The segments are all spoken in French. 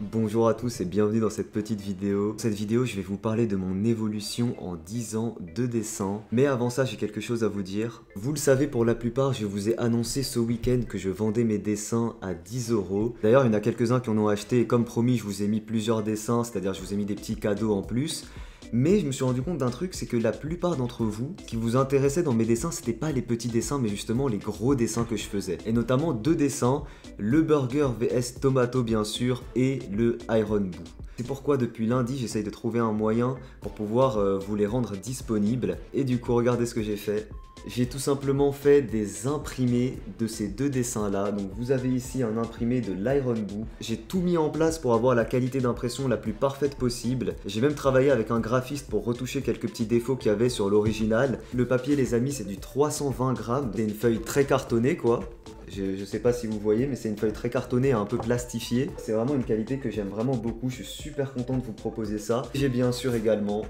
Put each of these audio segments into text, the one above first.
Bonjour à tous et bienvenue dans cette petite vidéo. Dans cette vidéo, je vais vous parler de mon évolution en 10 ans de dessin. Mais avant ça, j'ai quelque chose à vous dire. Vous le savez, pour la plupart, je vous ai annoncé ce week-end que je vendais mes dessins à 10 euros. D'ailleurs, il y en a quelques-uns qui en ont acheté et comme promis, je vous ai mis plusieurs dessins, c'est-à-dire je vous ai mis des petits cadeaux en plus. Mais je me suis rendu compte d'un truc, c'est que la plupart d'entre vous, ce qui vous intéressait dans mes dessins, c'était pas les petits dessins, mais justement les gros dessins que je faisais. Et notamment deux dessins, le burger vs tomato bien sûr, et le Iron Boo. C'est pourquoi depuis lundi, j'essaye de trouver un moyen pour pouvoir vous les rendre disponibles. Et du coup, regardez ce que j'ai fait. J'ai tout simplement fait des imprimés de ces deux dessins là. Donc vous avez ici un imprimé de l'Iron Boo. J'ai tout mis en place pour avoir la qualité d'impression la plus parfaite possible. J'ai même travaillé avec un graphiste pour retoucher quelques petits défauts qu'il y avait sur l'original. Le papier les amis, c'est du 320 grammes. C'est une feuille très cartonnée quoi. Je sais pas si vous voyez, mais c'est une feuille très cartonnée, un peu plastifiée. C'est vraiment une qualité que j'aime vraiment beaucoup. Je suis super content de vous proposer ça. J'ai bien sûr également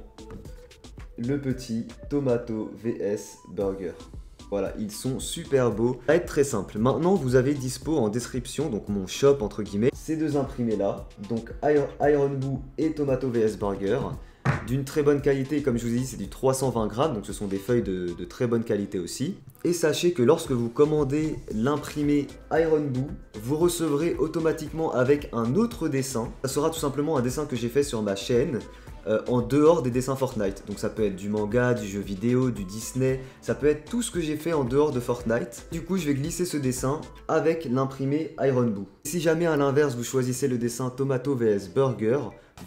le petit Tomato vs Burger. Voilà, ils sont super beaux. Ça va être très simple. Maintenant, vous avez dispo en description, donc mon shop entre guillemets, ces deux imprimés là. Donc Iron Boo et Tomato vs Burger. D'une très bonne qualité, comme je vous ai dit, c'est du 320 grammes, donc ce sont des feuilles de très bonne qualité aussi. Et sachez que lorsque vous commandez l'imprimé Iron Boo, vous recevrez automatiquement avec un autre dessin. Ça sera tout simplement un dessin que j'ai fait sur ma chaîne. En dehors des dessins Fortnite. Donc ça peut être du manga, du jeu vidéo, du Disney, ça peut être tout ce que j'ai fait en dehors de Fortnite. Du coup, je vais glisser ce dessin avec l'imprimé Iron Boo. Si jamais à l'inverse, vous choisissez le dessin Tomato vs Burger,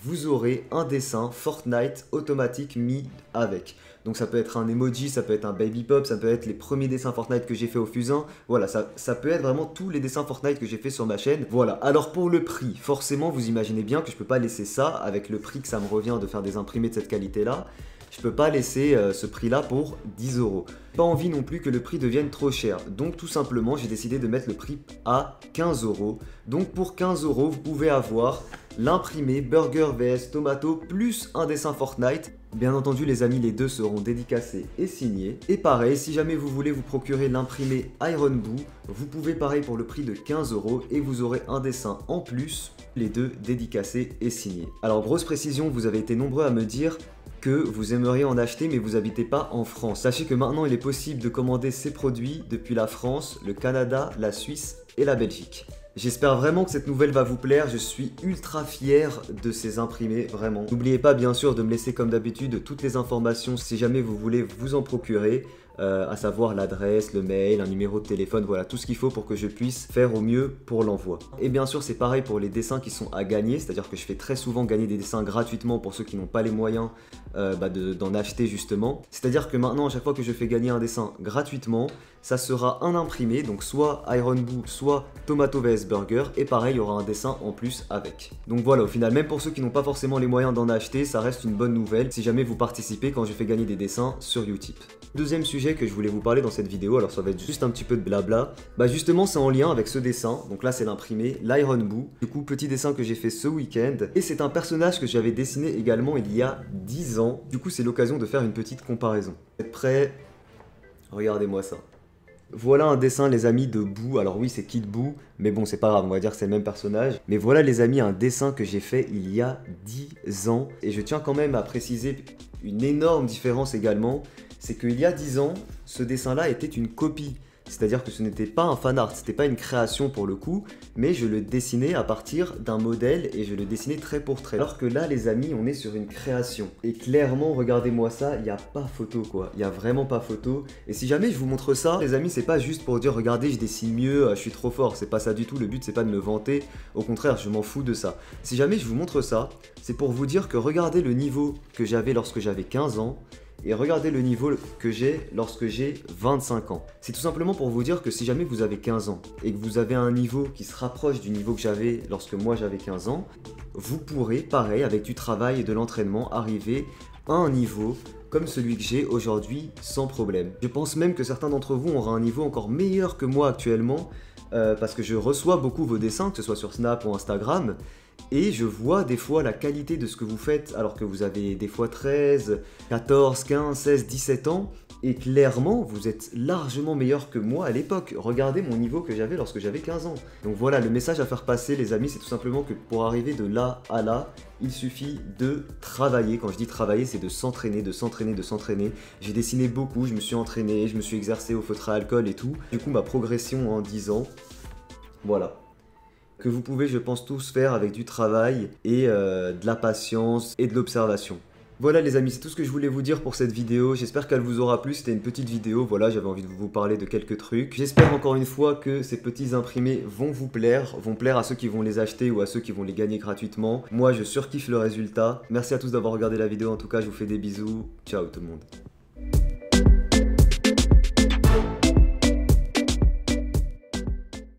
vous aurez un dessin Fortnite automatique mis avec. Donc ça peut être un emoji, ça peut être un baby pop, ça peut être les premiers dessins Fortnite que j'ai fait au fusain. Voilà, ça peut être vraiment tous les dessins Fortnite que j'ai fait sur ma chaîne. Voilà, alors pour le prix, forcément vous imaginez bien que je peux pas laisser ça avec le prix que ça me revient de faire des imprimés de cette qualité-là. Je peux pas laisser ce prix-là pour 10 euros. Pas envie non plus que le prix devienne trop cher. Donc tout simplement, j'ai décidé de mettre le prix à 15 euros. Donc pour 15 euros, vous pouvez avoir l'imprimé Burger vs Tomato plus un dessin Fortnite. Bien entendu les amis, les deux seront dédicacés et signés. Et pareil, si jamais vous voulez vous procurer l'imprimé Iron Boo, vous pouvez pareil pour le prix de 15 euros et vous aurez un dessin en plus, les deux dédicacés et signés. Alors grosse précision, vous avez été nombreux à me dire que vous aimeriez en acheter mais vous n'habitez pas en France. Sachez que maintenant il est possible de commander ces produits depuis la France, le Canada, la Suisse et la Belgique. J'espère vraiment que cette nouvelle va vous plaire, je suis ultra fier de ces imprimés, vraiment. N'oubliez pas bien sûr de me laisser comme d'habitude toutes les informations si jamais vous voulez vous en procurer, à savoir l'adresse, le mail, un numéro de téléphone, voilà tout ce qu'il faut pour que je puisse faire au mieux pour l'envoi. Et bien sûr c'est pareil pour les dessins qui sont à gagner, c'est-à-dire que je fais très souvent gagner des dessins gratuitement pour ceux qui n'ont pas les moyens d'en acheter justement. C'est-à-dire que maintenant à chaque fois que je fais gagner un dessin gratuitement, ça sera un imprimé, donc soit Iron Boo, soit Tomato vs Burger, et pareil, il y aura un dessin en plus avec. Donc voilà, au final, même pour ceux qui n'ont pas forcément les moyens d'en acheter, ça reste une bonne nouvelle si jamais vous participez quand je fais gagner des dessins sur Utip. Deuxième sujet que je voulais vous parler dans cette vidéo, alors ça va être juste un petit peu de blabla, justement c'est en lien avec ce dessin, donc là c'est l'imprimé, l'Iron Boo, du coup petit dessin que j'ai fait ce week-end, et c'est un personnage que j'avais dessiné également il y a 10 ans, du coup c'est l'occasion de faire une petite comparaison. Vous êtes prêts? Regardez-moi ça. Voilà un dessin les amis de Boo, alors oui c'est Kid Boo, mais bon c'est pas grave, on va dire que c'est le même personnage. Mais voilà les amis un dessin que j'ai fait il y a 10 ans, et je tiens quand même à préciser une énorme différence également, c'est qu'il y a 10 ans, ce dessin là était une copie. C'est-à-dire que ce n'était pas un fan art, c'était pas une création pour le coup, mais je le dessinais à partir d'un modèle et je le dessinais trait pour trait. Alors que là, les amis, on est sur une création. Et clairement, regardez-moi ça, il n'y a pas photo quoi, il n'y a vraiment pas photo. Et si jamais je vous montre ça, les amis, c'est pas juste pour dire regardez, je dessine mieux, je suis trop fort, c'est pas ça du tout, le but c'est pas de me vanter, au contraire, je m'en fous de ça. Si jamais je vous montre ça, c'est pour vous dire que regardez le niveau que j'avais lorsque j'avais 15 ans, et regardez le niveau que j'ai lorsque j'ai 25 ans. C'est tout simplement pour vous dire que si jamais vous avez 15 ans et que vous avez un niveau qui se rapproche du niveau que j'avais lorsque moi j'avais 15 ans, vous pourrez, pareil, avec du travail et de l'entraînement, arriver à un niveau comme celui que j'ai aujourd'hui sans problème. Je pense même que certains d'entre vous auront un niveau encore meilleur que moi actuellement parce que je reçois beaucoup vos dessins, que ce soit sur Snap ou Instagram, et je vois des fois la qualité de ce que vous faites alors que vous avez des fois 13, 14, 15, 16, 17 ans, Et clairement, vous êtes largement meilleur que moi à l'époque. Regardez mon niveau que j'avais lorsque j'avais 15 ans. Donc voilà, le message à faire passer, les amis, c'est tout simplement que pour arriver de là à là, il suffit de travailler. Quand je dis travailler, c'est de s'entraîner, de s'entraîner, de s'entraîner. J'ai dessiné beaucoup, je me suis entraîné, je me suis exercé au feutre à alcool et tout. Du coup, ma progression en 10 ans, voilà. Que vous pouvez, je pense, tous faire avec du travail et de la patience et de l'observation. Voilà les amis, c'est tout ce que je voulais vous dire pour cette vidéo. J'espère qu'elle vous aura plu, c'était une petite vidéo, voilà, j'avais envie de vous parler de quelques trucs. J'espère encore une fois que ces petits imprimés vont vous plaire, vont plaire à ceux qui vont les acheter ou à ceux qui vont les gagner gratuitement. Moi, je surkiffe le résultat. Merci à tous d'avoir regardé la vidéo, en tout cas, je vous fais des bisous. Ciao tout le monde.